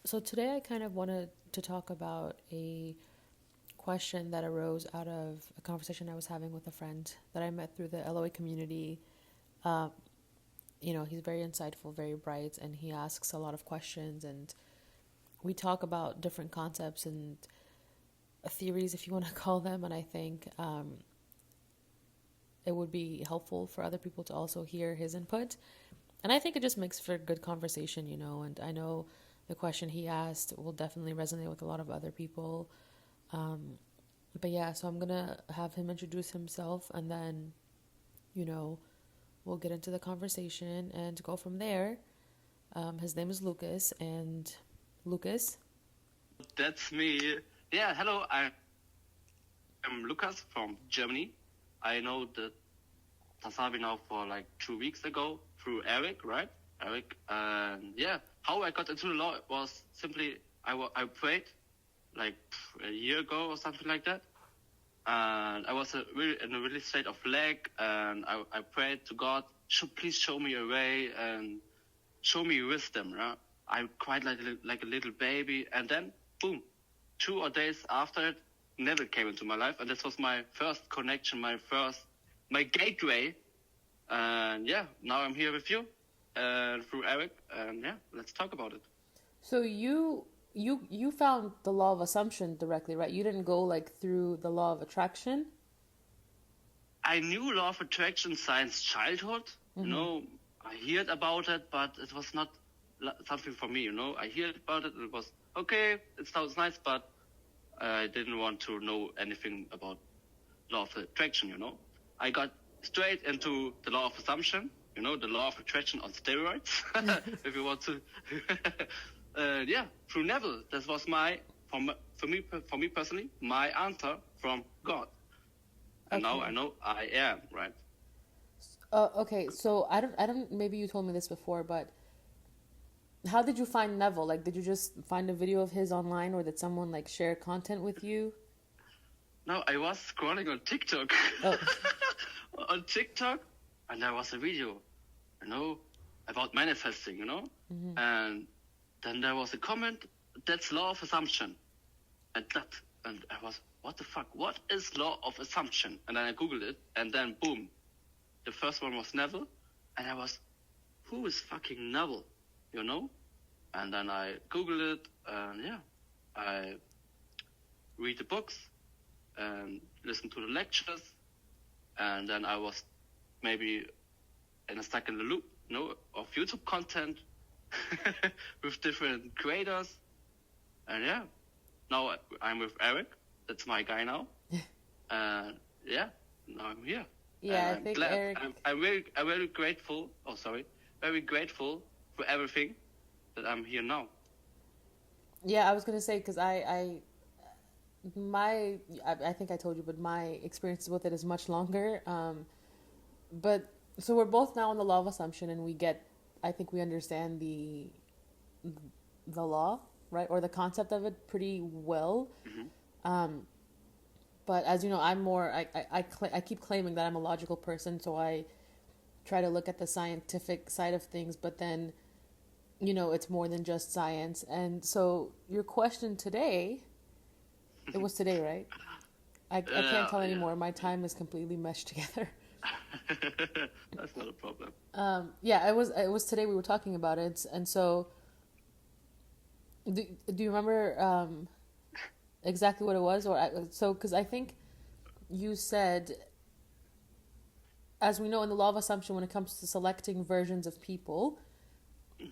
So today I kind of wanted to talk about a question that arose out of a conversation I was having with a friend that I met through the LOA community. Uh, he's very insightful, very bright, and he asks a lot of questions. And we talk about different concepts and theories, if you want to call them. And I think it would be helpful for other people to also hear his input. And I think it just makes for good conversation. And I know the question he asked will definitely resonate with a lot of other people. Um, but yeah, so I'm gonna have him introduce himself, and then, you know, we'll get into the conversation and go from there. His name is Lucas, and Lucas. That's me. Yeah, hello. I'm Lukas from Germany. I know the Tasabi now for like 2 weeks ago through Eric, right? Eric. And yeah, how I got into the law was simply I prayed like a year ago or something like that. And I was in a really state of lack, and I prayed to God, please show me a way and show me wisdom. Right? I cried like a little baby, and then boom, 2 days after it, Neville came into my life, and this was my first connection, my gateway. And yeah, now I'm here with you, through Eric, and yeah, let's talk about it. So you found the law of assumption directly, right? You didn't go like through the law of attraction. I knew law of attraction since childhood. I heard about it, but it was not something for me. I heard about it, and it was okay. It sounds nice, but I didn't want to know anything about law of attraction. I got straight into the law of assumption. The law of attraction on steroids, if you want to. Yeah, through Neville. That was for me personally, my answer from God. And now I know I am, right? Okay, so I don't. Maybe you told me this before, but how did you find Neville? Like, did you just find a video of his online, or did someone like share content with you? No, I was scrolling on TikTok. Oh, On TikTok, and there was a video, about manifesting, and then there was a comment, that's law of assumption. And I was, what the fuck? What is law of assumption? And then I Googled it, and then boom, the first one was Neville, and I was, who is fucking Neville? And then I Googled it, and yeah, I read the books and listen to the lectures, and then I was maybe in a stuck in the loop, of YouTube content with different creators, and yeah, now I'm with Eric. That's my guy now. Yeah, now I'm here. yeah, And I I'm think glad. Eric. I'm very grateful. Oh, sorry, very grateful for everything that I'm here now. Yeah, I was gonna say because I think I told you, but my experience with it is much longer. But so we're both now on the law of assumption, and I think we understand the law, right, or the concept of it pretty well. Mm-hmm. Um, but as you know, I keep claiming that I'm a logical person, so I try to look at the scientific side of things, but then it's more than just science. And so your question today, it was today, right? I can't tell Yeah. anymore. My time is completely meshed together. That's not a problem. Yeah, it was today we were talking about it. And so do you remember exactly what it was? So because I think you said, as we know in the law of assumption, when it comes to selecting versions of people,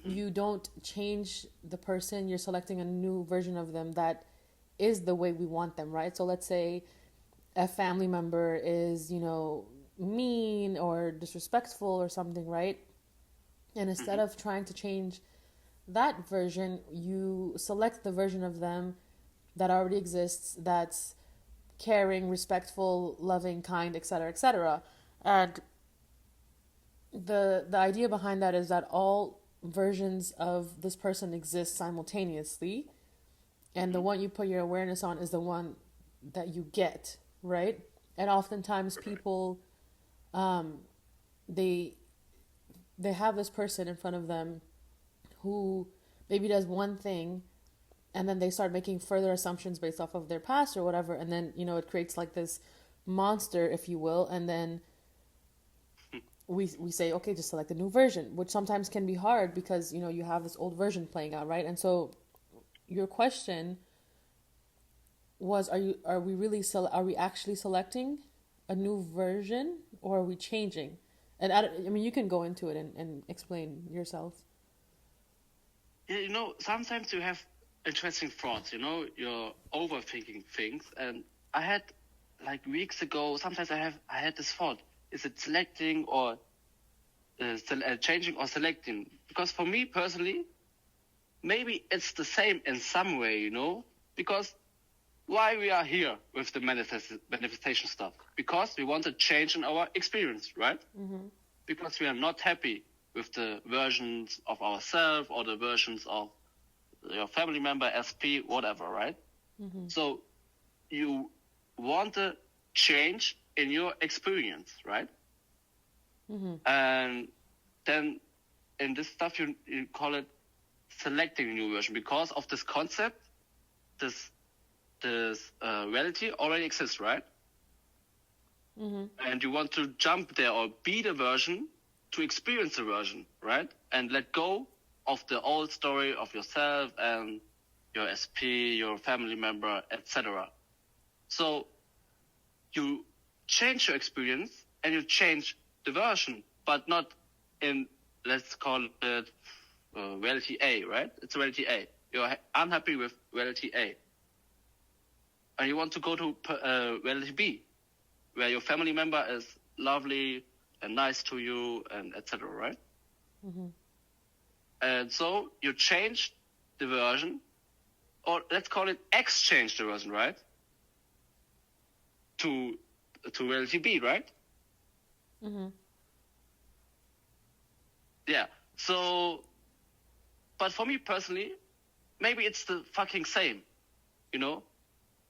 you don't change the person, you're selecting a new version of them that is the way we want them, right? So let's say a family member is, mean or disrespectful or something, right? And instead of trying to change that version, you select the version of them that already exists, that's caring, respectful, loving, kind, etc., etc. And the idea behind that is that all versions of this person exist simultaneously, and the one you put your awareness on is the one that you get, right? And oftentimes people they they have this person in front of them who maybe does one thing and then they start making further assumptions based off of their past or whatever, and then it creates like this monster, if you will, and then we say, okay, just select a new version, which sometimes can be hard because you have this old version playing out, right? And so your question was, are we actually selecting a new version, or are we changing? And I mean, you can go into it and explain yourself. Yeah, sometimes you have interesting thoughts, you're overthinking things. And I had, like, weeks ago, sometimes I had this thought, is it selecting or changing or selecting? Because for me personally, maybe it's the same in some way, because why we are here with the manifestation stuff? Because we want to change in our experience, right? Mm-hmm. Because we are not happy with the versions of ourselves or the versions of your family member, SP, whatever, right? Mm-hmm. So you want to change in your experience, right? Mm-hmm. And then in this stuff, you call it selecting a new version, because of this concept, this reality already exists, right? Mm-hmm. And you want to jump there or be the version to experience the version, right? And let go of the old story of yourself and your SP, your family member, etc. So you change your experience and you change the version, but not in, let's call it reality A, right? It's reality A. You're unhappy with reality A. And you want to go to reality B, where your family member is lovely and nice to you and etc., right? Mm-hmm. And so you change the version, or let's call it exchange the version, right? To reality B, right? Mm-hmm. Yeah. So, but for me personally, maybe it's the fucking same,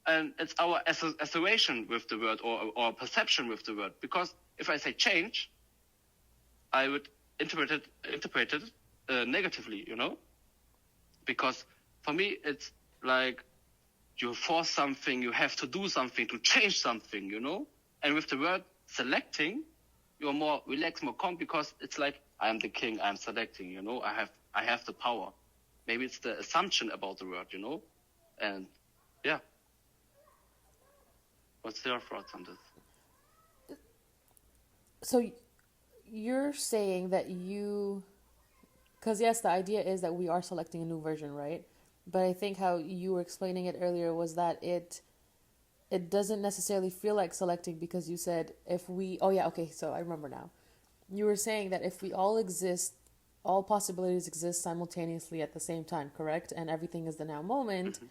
and it's our association with the word or perception with the word. Because if I say change, I would interpret it negatively, because for me it's like you force something, you have to do something to change something, and with the word selecting, you're more relaxed, more calm, because it's like, I am the king, I'm selecting, I have the power. Maybe it's the assumption about the word, and yeah. What's your thoughts on this? So you're saying that because yes, the idea is that we are selecting a new version, right? But I think how you were explaining it earlier was that it doesn't necessarily feel like selecting, because you said so I remember now. You were saying that if we all exist, all possibilities exist simultaneously at the same time, correct? And everything is the now moment. Mm-hmm.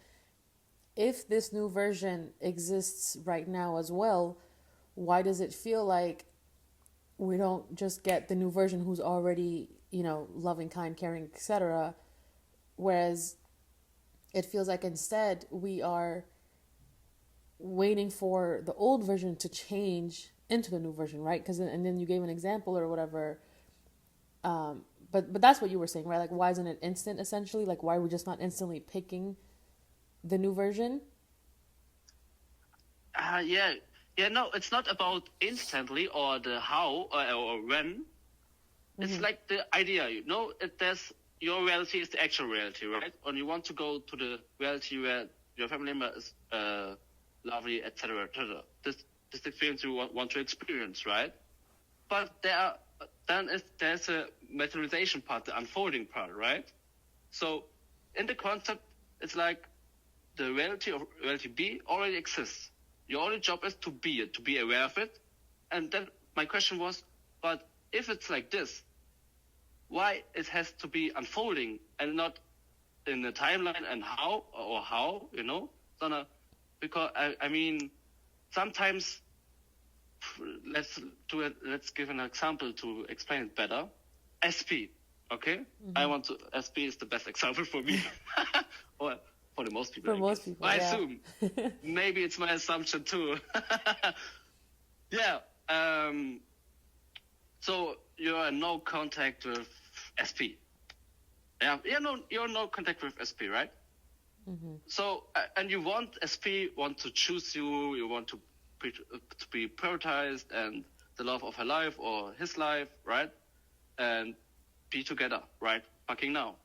If this new version exists right now as well, why does it feel like we don't just get the new version who's already, loving, kind, caring, etc., whereas it feels like instead we are waiting for the old version to change into the new version, right? And then you gave an example or whatever, but that's what you were saying, right? Like, why isn't it instant, essentially? Like, why are we just not instantly picking the new version? No, it's not about instantly or the how or when. Mm-hmm. It's like the idea, there's your reality is the actual reality, right? And you want to go to the reality where your family member is lovely, etc. This experience you want to experience, right? But there's a materialization part, the unfolding part, right? So in the concept, it's like the reality of reality B already exists. Your only job is to be it, to be aware of it. And then my question was, but if it's like this, why it has to be unfolding and not in the timeline and how, because I mean, sometimes, let's give an example to explain it better. SP, okay? Mm-hmm. SP is the best example for me. Or for the most people. I assume. Maybe it's my assumption too. Yeah. So you're in no contact with SP. Yeah. You're no contact with SP, right? So and you want SP want to choose you. You want to be prioritized and the love of her life or his life, right? And be together, right? Fucking now.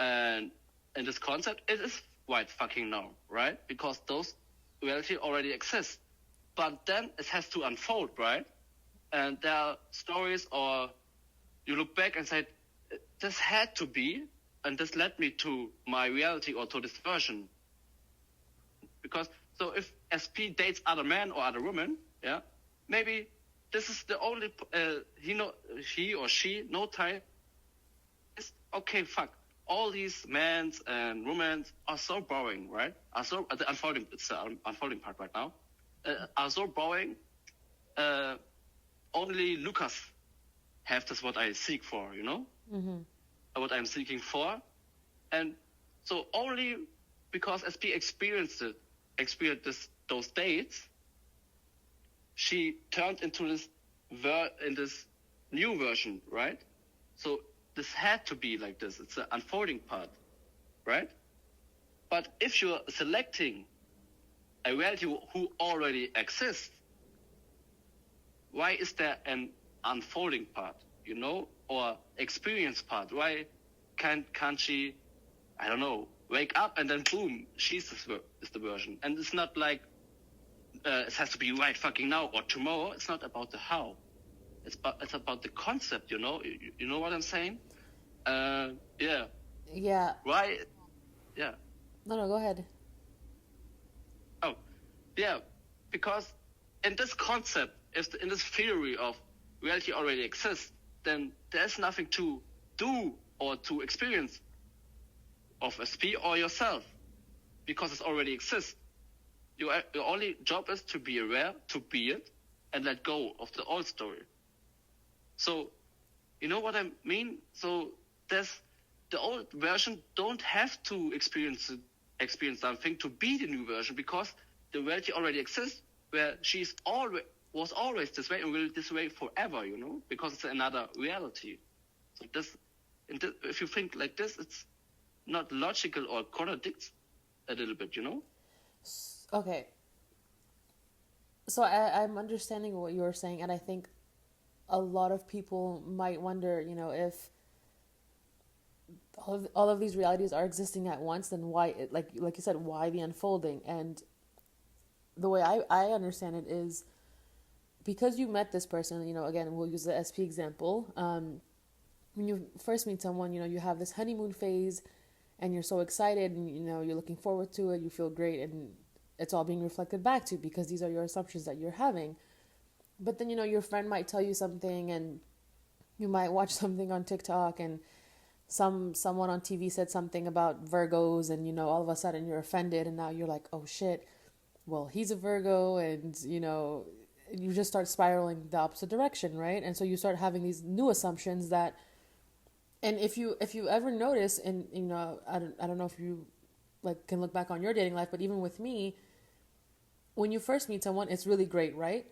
And in this concept, it is right fucking now, right? Because those reality already exist. But then it has to unfold, right? And there are stories, or you look back and say, this had to be, and this led me to my reality or to this version. Because, so if SP dates other men or other women, yeah, maybe this is the only, he or she, no time, is, okay, fuck. All these men and women are so boring, right? Are so, the unfolding, it's the unfolding part right now, are so boring. Only Lukas have this what I seek for, you know? What I'm seeking for. And so only because SP experienced those dates, she turned into this in this new version, right? So this had to be like this. It's the unfolding part, right? But if you're selecting a reality who already exists, why is there an unfolding part, you know, or experience part? Why can't she, I don't know, wake up and then boom, she's the version? And it's not like it has to be right fucking now or tomorrow. It's not about the how. It's about the concept, you know. You know what I'm saying? Yeah. Yeah. Why? Yeah. No, go ahead. Oh, yeah. Because in this concept, in this theory of reality already exists, then there's nothing to do or to experience of SP or yourself, because it already exists. Your only job is to be aware, to be it, and let go of the old story. So, you know what I mean? So there's the old version don't have to experience something to be the new version, because the reality already exists, where was always this way and will this way forever, you know, because it's another reality. So if you think like this, it's not logical or contradicts a little bit, you know? Okay. So I'm understanding what you're saying, and I think a lot of people might wonder, you know, if all of these realities are existing at once, then why, like you said, why the unfolding? And the way I understand it is because you met this person, you know, again, we'll use the SP example. When you first meet someone, you know, you have this honeymoon phase and you're so excited and, you know, you're looking forward to it, you feel great, and it's all being reflected back to you because these are your assumptions that you're having. But then, you know, your friend might tell you something, and you might watch something on TikTok, and someone on TV said something about Virgos, and, you know, all of a sudden you're offended, and now you're like, oh shit, well, he's a Virgo, and, you know, you just start spiraling the opposite direction, right? And so you start having these new assumptions that, and if you ever notice, and, you know, I don't know if you like can look back on your dating life, but even with me, when you first meet someone, it's really great, right?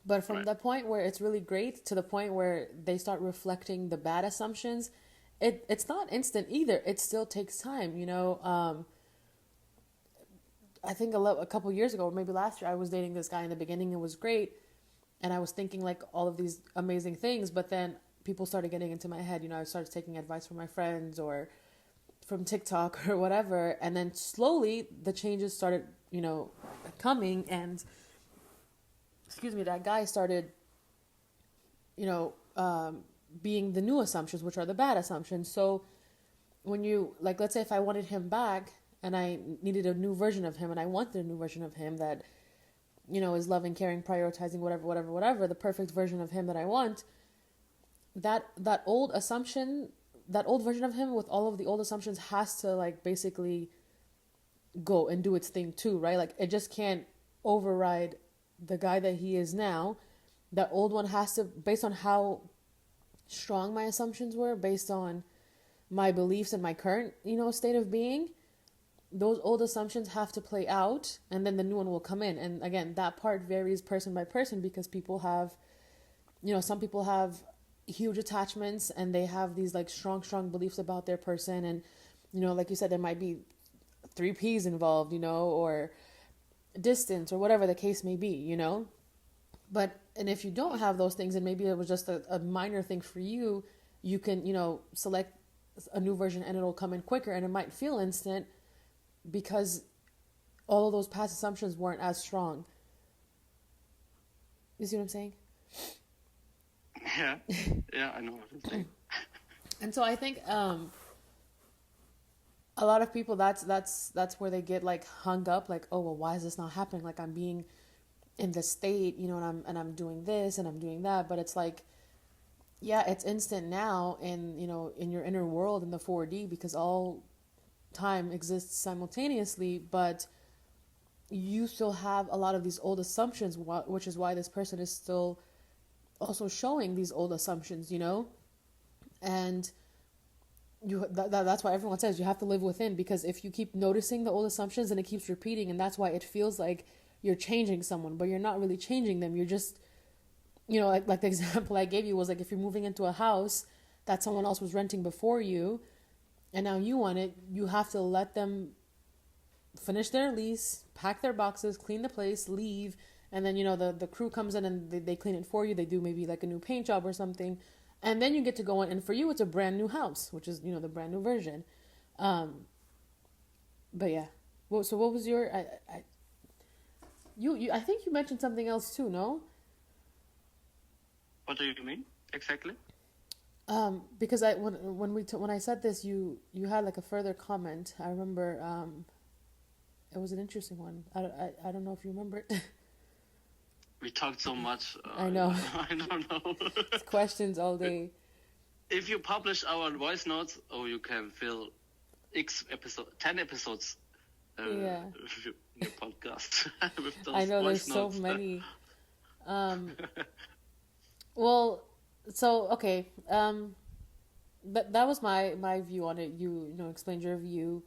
But from the point where it's really great to the point where they start reflecting the bad assumptions, it's not instant either. It still takes time, you know. I think a couple years ago, or maybe last year, I was dating this guy. In the beginning, it was great, and I was thinking like all of these amazing things, but then people started getting into my head. You know, I started taking advice from my friends or from TikTok or whatever, and then slowly the changes started, you know, coming, and that guy started, you know, being the new assumptions, which are the bad assumptions. So when you, like, let's say if I wanted him back and I needed a new version of him, and I wanted a new version of him that, you know, is loving, caring, prioritizing, whatever, the perfect version of him that I want, that old assumption, that old version of him with all of the old assumptions has to, like, basically go and do its thing too, right? Like, it just can't override the guy that he is now. That old one has to, based on how strong my assumptions were, based on my beliefs and my current, you know, state of being, those old assumptions have to play out, and then the new one will come in. And again, that part varies person by person, because people have, you know, some people have huge attachments and they have these like strong beliefs about their person, and, you know, like you said, there might be three P's involved, or distance or whatever the case may be, But, and if you don't have those things and maybe it was just a minor thing for you, you can, select a new version and it'll come in quicker and it might feel instant because all of those past assumptions weren't as strong. You see what I'm saying? Yeah, I know what you're saying. And so I think a lot of people, that's where they get like hung up, like, oh, well, why is this not happening? Like I'm being in this state, and I'm doing this and I'm doing that, but it's like, yeah, it's instant now in your inner world in the 4D because all time exists simultaneously, but you still have a lot of these old assumptions, which is why this person is still also showing these old assumptions, and that's why everyone says you have to live within, because if you keep noticing the old assumptions, then it keeps repeating, and that's why it feels like you're changing someone, but you're not really changing them. You're just, like the example I gave you was like if you're moving into a house that someone else was renting before you, and now you want it, you have to let them finish their lease, pack their boxes, clean the place, leave, and then the crew comes in and they clean it for you. They do maybe like a new paint job or something, and then you get to go in, and for you it's a brand new house, which is the brand new version. But yeah, so what was your I think you mentioned something else too, no? What do you mean exactly? Because when I said this, you had like a further comment. I remember it was an interesting one. I don't know if you remember it. We talked so much. I know. I don't know. It's questions all day. If you publish our voice notes, you can fill 10 episodes. Yeah. Your podcast. With those I know there's notes. So many. Well, so okay. That was my view on it. You explained your view.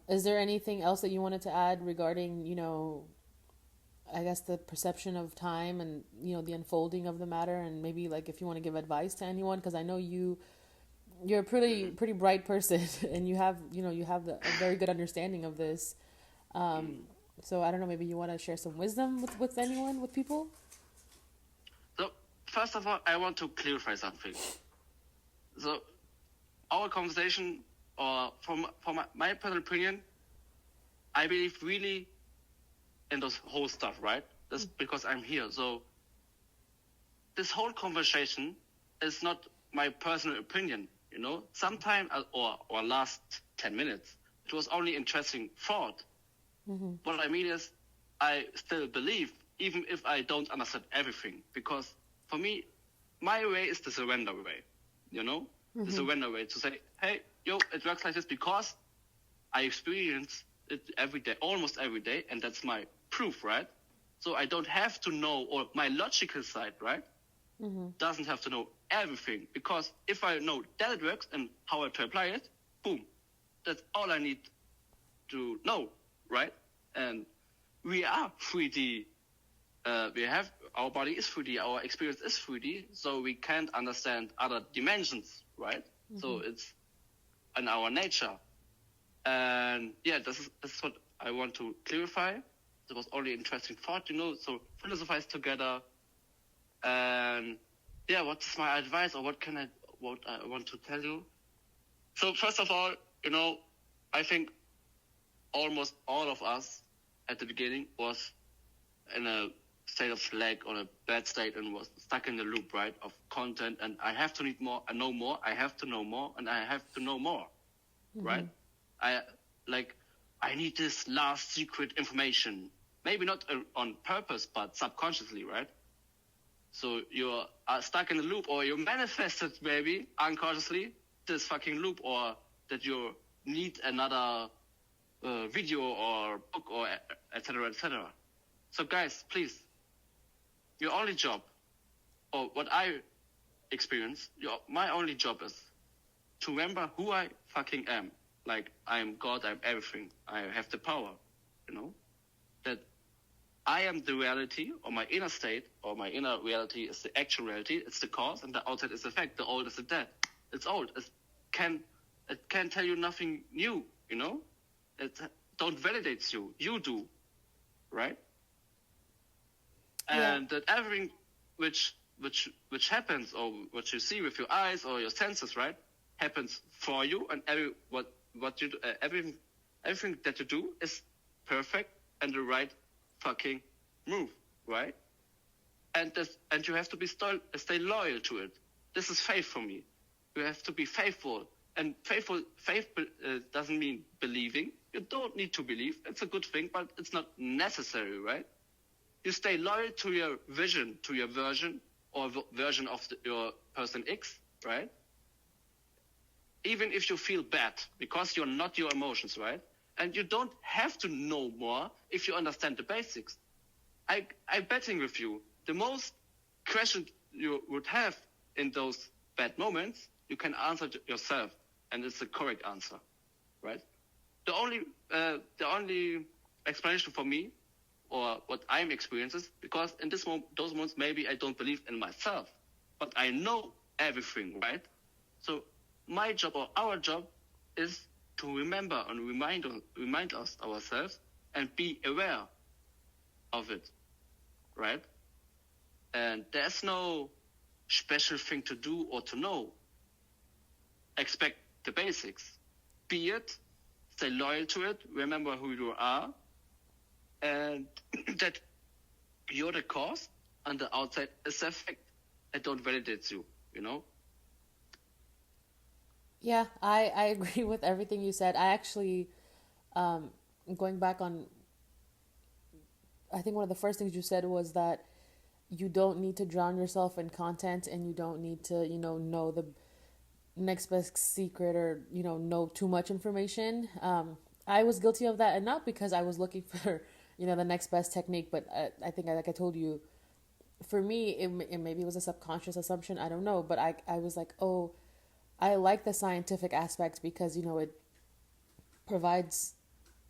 Is there anything else that you wanted to add regarding I guess the perception of time and the unfolding of the matter, and maybe like if you want to give advice to anyone, because I know you're a pretty bright person and you have a very good understanding of this. So I don't know, maybe you want to share some wisdom with anyone, with people? So first of all, I want to clarify something. So our conversation, or from my personal opinion, I believe really in this whole stuff, right? That's because I'm here. So this whole conversation is not my personal opinion, Sometime or last 10 minutes, it was only interesting thought. Mm-hmm. What I mean is, I still believe, even if I don't understand everything, because for me, my way is the surrender way, Mm-hmm. The surrender way to say, hey, it works like this because I experience it every day, almost every day, and that's my proof, right? So I don't have to know, or my logical side, right, mm-hmm. doesn't have to know everything, because if I know that it works and how to apply it, boom, that's all I need to know, right? And we are 3D. Our body is 3D, our experience is 3D, so we can't understand other dimensions, right? Mm-hmm. So it's in our nature. And yeah, this is what I want to clarify. It was only interesting thought, so philosophize together. And yeah, what's my advice, or what I want to tell you? So first of all, I think almost all of us at the beginning was in a state of lag, or a bad state, and was stuck in the loop, right, of content. And I have to need more, I know more, I have to know more, and I have to know more, mm-hmm. right? I need this last secret information. Maybe not on purpose, but subconsciously, right? So you're stuck in a loop, or you manifested maybe unconsciously this fucking loop, or that you need another video or book, or etc., etc. So guys, please, your only job, or what I experience, my only job is to remember who I fucking am. Like, I'm God, I'm everything. I have the power, that I am the reality, or my inner state, or my inner reality is the actual reality. It's the cause, and the outside is the fact. The old is the dead. It's old. It can tell you nothing new, It don't validate you. You do, right? Yeah. And that everything which happens, or what you see with your eyes or your senses, right, happens for you, and what you do, everything that you do is perfect and the right fucking move, right? And you have to stay loyal to it. This is faith for me. You have to be faithful, and faith doesn't mean believing. You don't need to believe. It's a good thing, but it's not necessary, right? You stay loyal to your vision, to your version, or version of your person X, right? Even if you feel bad, because you're not your emotions, right? And you don't have to know more if you understand the basics. I'm betting with you, the most questions you would have in those bad moments, you can answer yourself, and it's the correct answer, right? The only explanation for me, or what I'm experiencing, because in those moments maybe I don't believe in myself, but I know everything, right? So my job, or our job, is to remember and remind us ourselves and be aware of it, right? And there's no special thing to do or to know. Expect the basics. Be it, stay loyal to it, remember who you are, and that you're the cause and the outside is the effect. It don't validate you, you know? Yeah, I agree with everything you said. I actually, going back on, I think one of the first things you said was that you don't need to drown yourself in content, and you don't need to, know the next best secret, or, know too much information. I was guilty of that, and not because I was looking for, the next best technique, but I think, like I told you, for me, it maybe was a subconscious assumption. I don't know, but I was like, oh, I like the scientific aspect because, it provides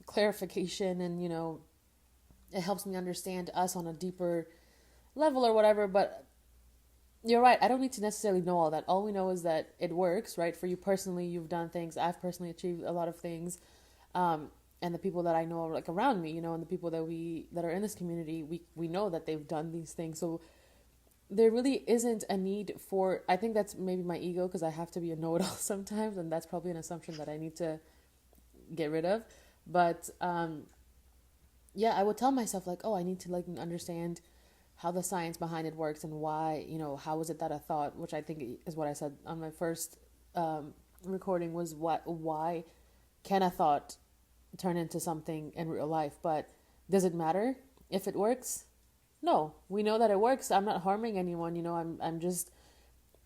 clarification, and, it helps me understand us on a deeper level or whatever. But you're right. I don't need to necessarily know all that. All we know is that it works, right? For you personally, you've done things. I've personally achieved a lot of things. And the people that I know, like around me, and the people that are in this community, we know that they've done these things. So there really isn't a need for, I think that's maybe my ego, because I have to be a know-it-all sometimes, and that's probably an assumption that I need to get rid of. But yeah, I would tell myself, like, oh, I need to, like, understand how the science behind it works, and why, how is it that I thought, which I think is what I said on my first recording, was why can a thought turn into something in real life? But does it matter if it works? No, we know that it works. I'm not harming anyone, I'm just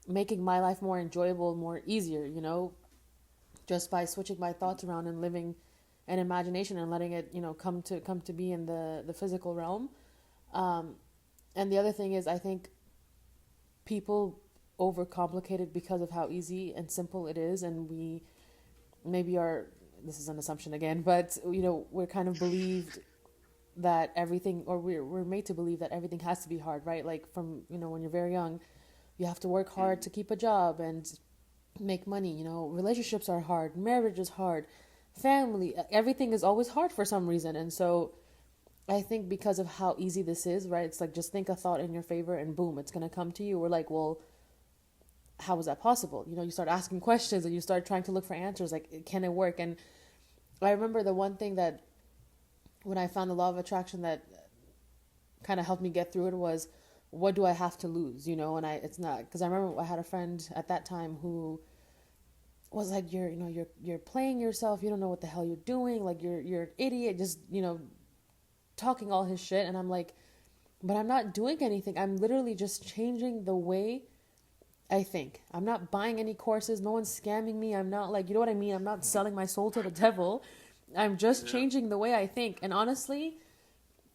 making my life more enjoyable, more easier, just by switching my thoughts around and living an imagination and letting it, come to be in the physical realm. And the other thing is, I think people overcomplicate it because of how easy and simple it is, and we maybe are, this is an assumption again, but we're kind of believed that everything, or we're made to believe that everything has to be hard, right? Like from, when you're very young, you have to work hard to keep a job and make money, relationships are hard, marriage is hard, family, everything is always hard for some reason. And so I think because of how easy this is, right? It's like, just think a thought in your favor and boom, it's going to come to you. We're like, well, how is that possible? You start asking questions, and you start trying to look for answers. Like, can it work? And I remember the one thing that, when I found the law of attraction, that kind of helped me get through it, was, what do I have to lose? And it's not, because I remember I had a friend at that time who was like, you're playing yourself. You don't know what the hell you're doing. Like, you're an idiot. Just, talking all his shit. And I'm like, but I'm not doing anything. I'm literally just changing the way I think. I'm not buying any courses. No one's scamming me. I'm not, like, you know what I mean? I'm not selling my soul to the devil. I'm just changing the way I think. And honestly,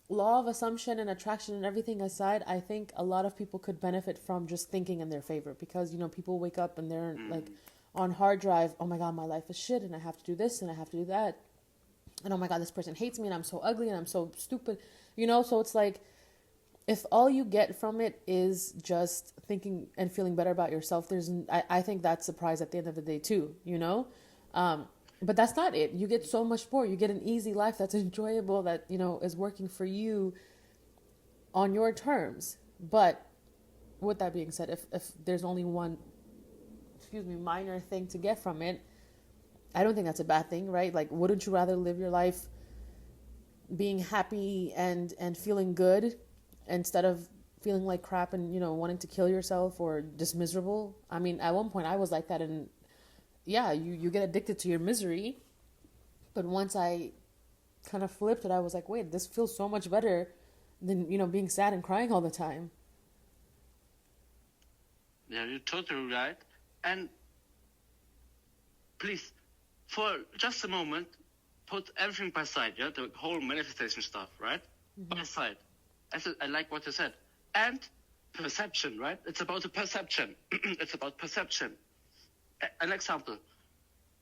law of assumption and attraction and everything aside, I think a lot of people could benefit from just thinking in their favor, because, people wake up and they're like on hard drive. Oh my God, my life is shit, and I have to do this and I have to do that. And oh my God, this person hates me, and I'm so ugly, and I'm so stupid, so it's like, if all you get from it is just thinking and feeling better about yourself, I think that's the prize at the end of the day too, But that's not it. You get so much more. You get an easy life that's enjoyable, that, is working for you on your terms. But with that being said, if there's only one, minor thing to get from it, I don't think that's a bad thing, right? Like, wouldn't you rather live your life being happy and feeling good instead of feeling like crap and, wanting to kill yourself or just miserable? I mean, at one point I was like that, and yeah, you get addicted to your misery. But once I kind of flipped it, I was like, wait, this feels so much better than, being sad and crying all the time. Yeah, you're totally right. And please, for just a moment, put everything by side, yeah? The whole manifestation stuff, right? Mm-hmm. By side. I like what you said. And perception, right? It's about the perception. It's about perception. An example.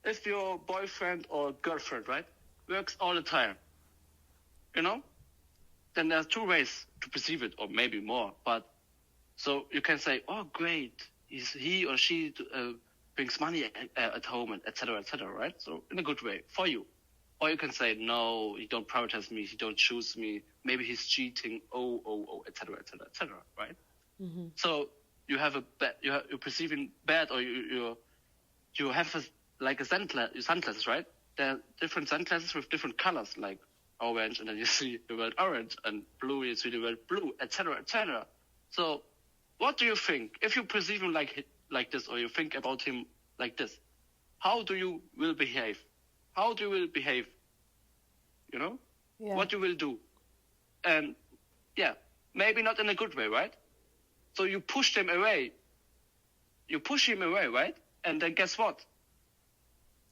If your boyfriend or girlfriend, right, works all the time, then there's two ways to perceive it, or maybe more. But so you can say, oh, great, he or she brings money at home, and etc., right? So in a good way for you. Or you can say, no, he don't prioritize me, he don't choose me, maybe he's cheating, etc., right? Mm-hmm. So you have you're perceiving bad, or you have a sunglasses, right? There are different sunglasses with different colors, like orange, and then you see the word orange, and blue, you see the word blue, etc., etc. So what do you think? If you perceive him like this, or you think about him like this, how do you will behave? How do you will behave? Yeah. What you will do? And yeah, maybe not in a good way, right? So you push them away. You push him away, right? And then guess what?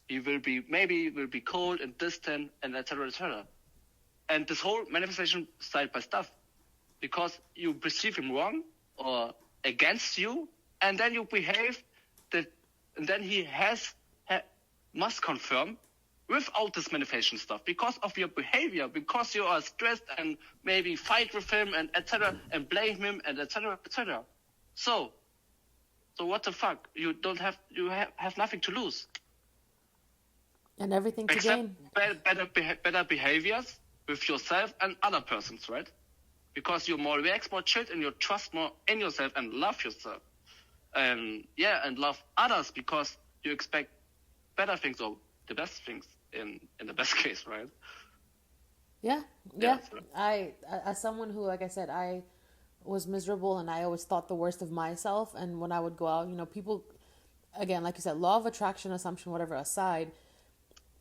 He will be cold and distant, and etc. And this whole manifestation side by stuff, because you perceive him wrong or against you, and then you behave that, and then he must confirm without this manifestation stuff, because of your behavior, because you are stressed and maybe fight with him and etc. and blame him and etc. So what the fuck? You have nothing to lose. And everything to gain. Better behaviors with yourself and other persons, right? Because you're more relaxed, more chilled, and you trust more in yourself and love yourself. And love others, because you expect better things, or the best things in the best case, right? Yeah. So. I, as someone who, like I said, I was miserable and I always thought the worst of myself. And when I would go out, people, again, like you said, law of attraction, assumption, whatever aside,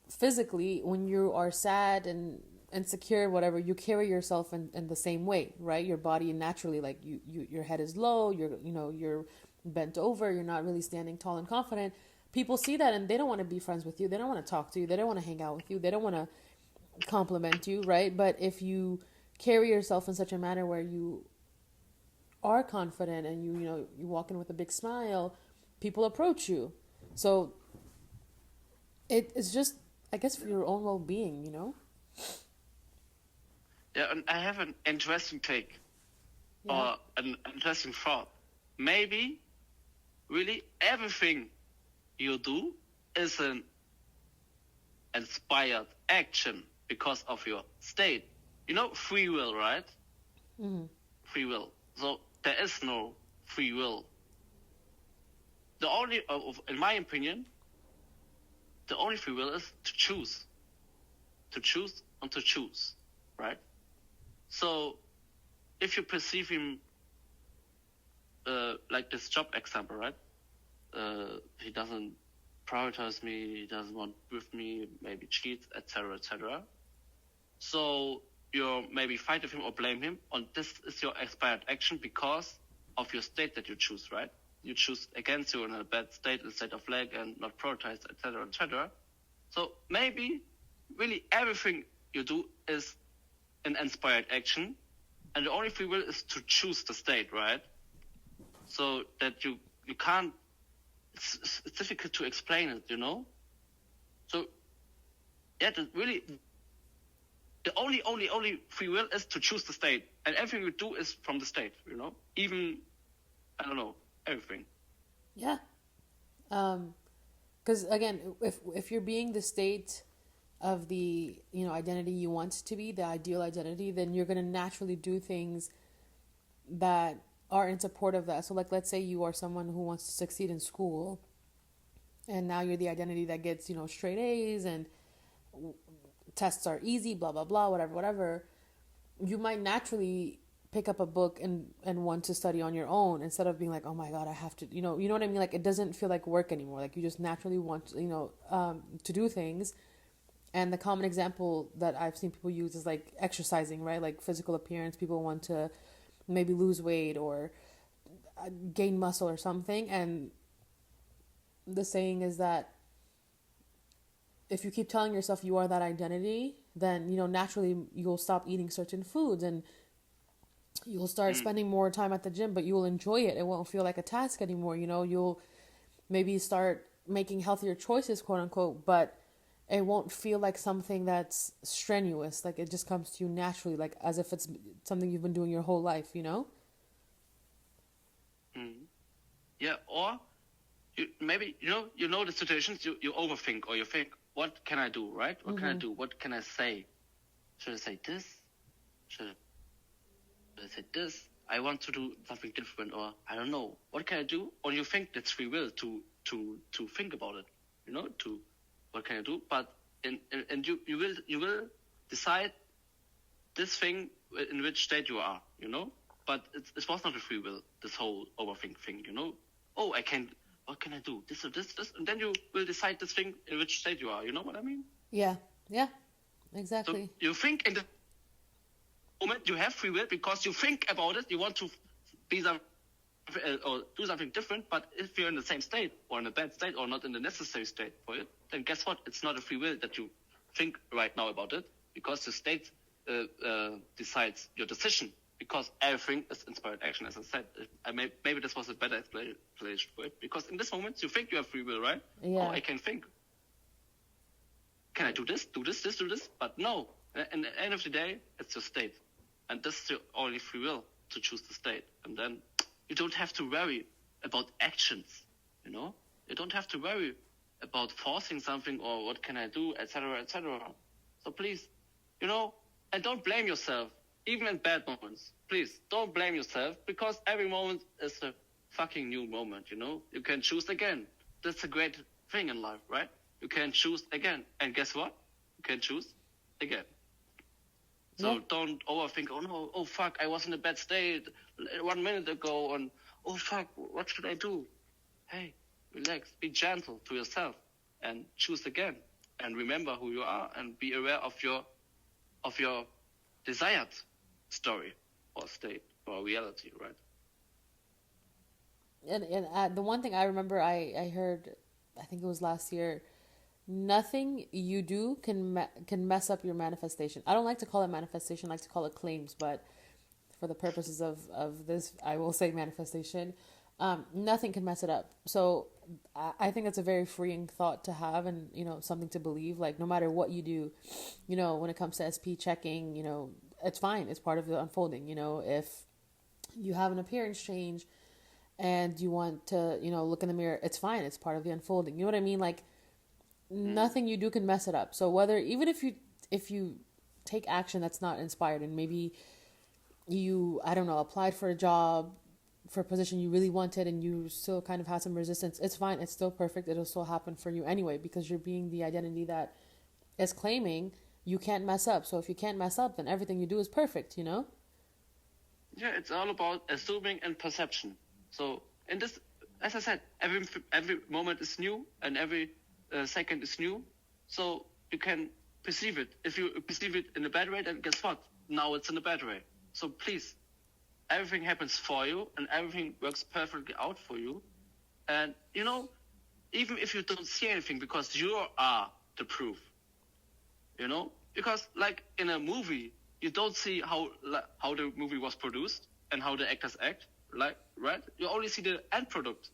physically, when you are sad and insecure, whatever, you carry yourself in the same way, right? Your body naturally, like your head is low, you're bent over, you're not really standing tall and confident. People see that and they don't want to be friends with you. They don't want to talk to you. They don't want to hang out with you. They don't want to compliment you, right? But if you carry yourself in such a manner where you are confident and you walk in with a big smile, people approach you. So it's just, I guess, for your own well-being, Yeah, and I have an interesting take, or an interesting thought. Maybe really everything you do is an inspired action because of your state. Free will, right? Mm-hmm. Free will. So there is no free will. The only, in my opinion, the only free will is to choose. To choose and to choose, right? So if you perceive him like this job example, right? He doesn't prioritize me, he doesn't want with me, maybe cheats, etc. So you maybe fight with him or blame him, and this is your expired action because of your state that you choose, right? You choose against you in a bad state, a state of lack, and not prioritize, etc. So maybe really everything you do is an inspired action, and the only free will is to choose the state, right? So that you can't, it's difficult to explain it, So yeah, the only free will is to choose the state, and everything you do is from the state, Even, I don't know, everything. Yeah. Because again, if you're being the state of the identity you want to be, the ideal identity, then you're going to naturally do things that are in support of that. So like, let's say you are someone who wants to succeed in school, and now you're the identity that gets straight A's and tests are easy, blah blah blah, whatever. You might naturally pick up a book and want to study on your own, instead of being like, oh my god, I have to, you know what I mean? Like, it doesn't feel like work anymore. Like, you just naturally want to do things. And the common example that I've seen people use is like exercising, right? Like physical appearance. People want to maybe lose weight or gain muscle or something. And the saying is that if you keep telling yourself you are that identity, then, naturally you'll stop eating certain foods and you'll start spending more time at the gym, but you will enjoy it. It won't feel like a task anymore. You'll maybe start making healthier choices, quote unquote, but it won't feel like something that's strenuous. Like, it just comes to you naturally, like as if it's something you've been doing your whole life, Yeah, or maybe, the situations you overthink, or you think, what can I do, right? What can I do? What can I say? Should I say this? Should I say this? I want to do something different, or I don't know. What can I do? Or you think that's free will to think about it, to what can I do? But and you will decide this thing in which state you are, But it was not a free will, this whole overthink thing, Oh, what can I do? This or this, and then you will decide this thing in which state you are, you know what I mean? Yeah, exactly. So you think in the moment you have free will because you think about it, you want to be some or do something different, but if you're in the same state or in a bad state or not in the necessary state for it, then guess what? It's not a free will that you think right now about it, because the state decides your decision, because everything is inspired action, as I said. Maybe this was a better explanation for it, because in this moment you think you have free will, right? Yeah. Oh, I can think. Can I do this, do this, do this? But no. At the end of the day, it's your state. And this is your only free will, to choose the state. And then you don't have to worry about actions, You don't have to worry about forcing something or what can I do, etc., etc. So please, and don't blame yourself, even in bad moments. Please, don't blame yourself, because every moment is a fucking new moment, You can choose again. That's a great thing in life, right? You can choose again. And guess what? You can choose again. So don't overthink, oh no, oh fuck, I was in a bad state 1 minute ago, and oh fuck, what should I do? Hey, relax, be gentle to yourself, and choose again. And remember who you are, and be aware of your desired story or state or reality, right? And the one thing I remember I heard, I think it was last year, nothing you do can mess up your manifestation. I don't like to call it manifestation, I like to call it claims, but for the purposes of this, I will say manifestation. Nothing can mess it up. So I think it's a very freeing thought to have, and something to believe. Like, no matter what you do, when it comes to SP checking, it's fine. It's part of the unfolding. If you have an appearance change and you want to look in the mirror, it's fine. It's part of the unfolding. You know what I mean? Like, nothing you do can mess it up. So even if you take action that's not inspired, and maybe you, I don't know, applied for a job, for a position you really wanted, and you still kind of had some resistance, it's fine. It's still perfect. It'll still happen for you anyway, because you're being the identity that is claiming you can't mess up. So if you can't mess up, then everything you do is perfect, Yeah, it's all about assuming and perception. So in this, as I said, every moment is new, and every second is new, so you can perceive it. If you perceive it in a bad way, then guess what? Now it's in a bad way. So please, everything happens for you, and everything works perfectly out for you. And even if you don't see anything, because you are the proof, because like in a movie, you don't see how the movie was produced and how the actors act, like, right? You only see the end product.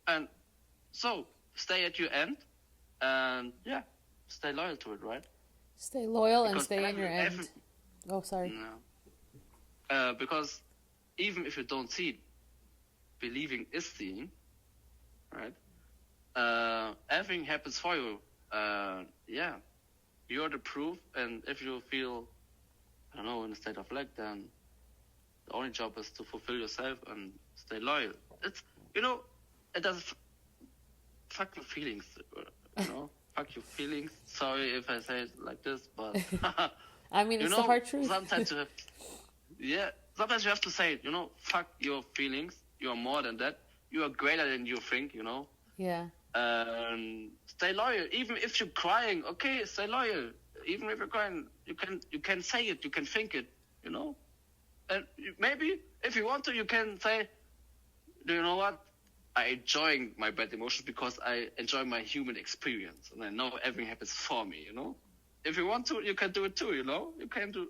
And so stay at your end, and stay loyal to it, right? Stay loyal, because and stay in your end. Oh, sorry. No. Because even if you don't see it, believing is seeing, right? everything happens for you. Yeah, you're the proof, and if you feel, I don't know, in a state of lack, then the only job is to fulfill yourself and stay loyal. It's, it does fuck your feelings, fuck your feelings. Sorry if I say it like this, but I mean, it's the hard truth. Sometimes sometimes you have to say it, fuck your feelings. You are more than that. You are greater than you think, Yeah. Stay loyal. Even if you're crying, okay, stay loyal. Even if you're crying, you can say it, you can think it, And maybe if you want to, you can say, do you know what? I enjoy my bad emotions because I enjoy my human experience, and I know everything happens for me. If you want to, you can do it too. You can do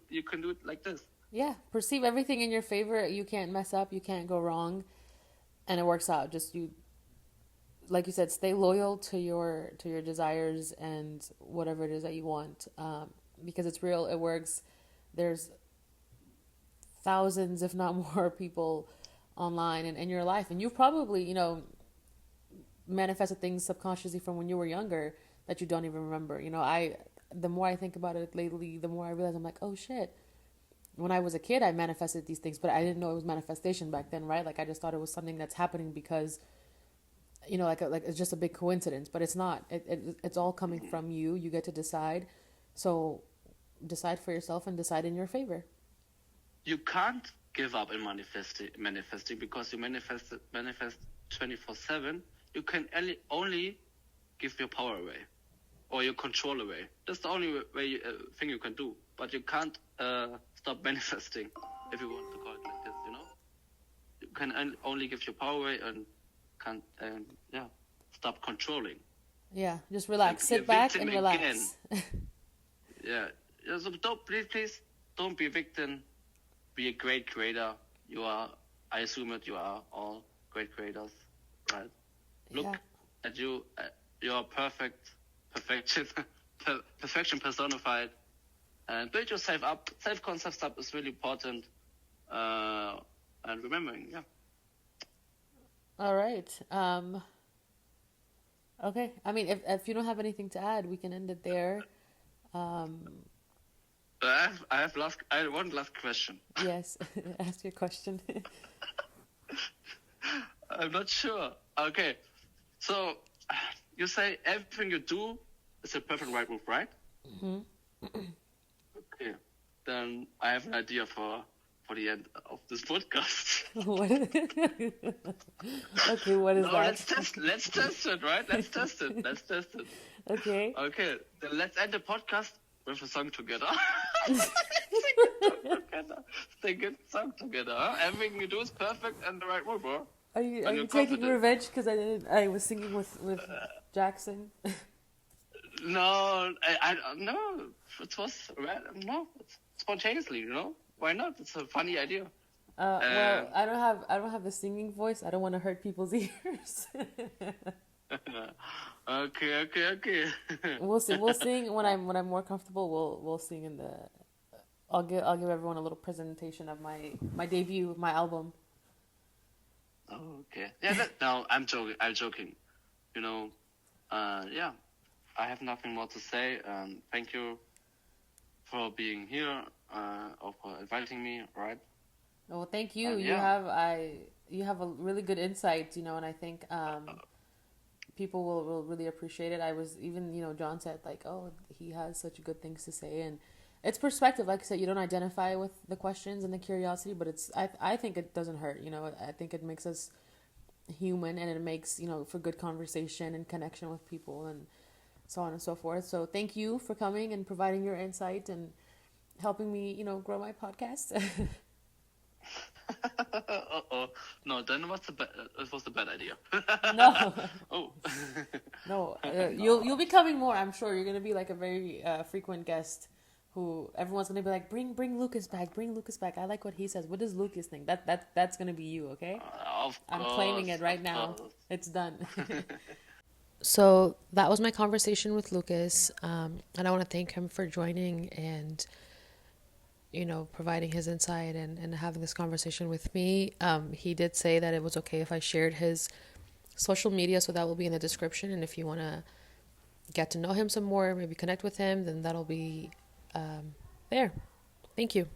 it like this. Yeah, perceive everything in your favor. You can't mess up. You can't go wrong, and it works out. Just like you said, stay loyal to your desires and whatever it is that you want, because it's real. It works. There's thousands, if not more, people online and in your life, and you've probably manifested things subconsciously from when you were younger that you don't even remember. The more I think about it lately, the more I realize I'm like, oh shit, when I was a kid I manifested these things, but I didn't know it was manifestation back then, right? Like I just thought it was something that's happening because like it's just a big coincidence, but it's not. It's all coming from you. You get to decide. So decide for yourself and decide in your favor. You can't give up in manifesting because you manifest 24/7. You can only give your power away or your control away. That's the only thing you can do. But you can't stop manifesting, if you want to call it like this. You can only give your power away and can't stop controlling. Yeah, just relax. Sit back and relax. Yeah. So please don't be a victim. Be a great creator. You are. I assume that you are all great creators, right? Look at you. You are perfection personified. And build yourself up. Self-concept stuff is really important. And remembering, All right. Okay. I mean, if you don't have anything to add, we can end it there. I have one last question. Yes, ask your question. I'm not sure. Okay, so you say everything you do is a perfect right move, right? Mm-hmm. Okay, then I have an idea for the end of this podcast. Okay, what is that? Let's test it, right? Let's test it. Okay. Okay, then let's end the podcast with a song together. Sing a song together. Huh? Everything you do is perfect and the right move, bro. Are you taking revenge because I was singing with Jackson? No, I no. It was spontaneously, Why not? It's a funny idea. Well, I don't have a singing voice. I don't want to hurt people's ears. Okay. We'll sing when I'm more comfortable. We'll sing in the. I'll give everyone a little presentation of my debut, my album. Oh, okay. Yeah. No, I'm joking. Yeah. I have nothing more to say. Thank you for being here or for inviting me. Right. Well, thank you. You have a really good insight. And I think people will really appreciate it. I was even, John said like, oh, he has such good things to say, and it's perspective. Like I said, you don't identify with the questions and the curiosity, but I think it doesn't hurt. I think it makes us human, and it makes, for good conversation and connection with people and so on and so forth. So thank you for coming and providing your insight and helping me, grow my podcast. No, then it was a bad idea. No. Oh. No, you'll be coming more. I'm sure you're gonna be like a very frequent guest, who everyone's gonna be like, bring Lukas back. I like what he says. What does Lukas think? That's gonna be you, okay? I'm claiming it right now. It's done. So that was my conversation with Lukas, and I want to thank him for joining and providing his insight and having this conversation with me. He did say that it was okay if I shared his social media, so that will be in the description. And if you want to get to know him some more, maybe connect with him, then that'll be there. Thank you.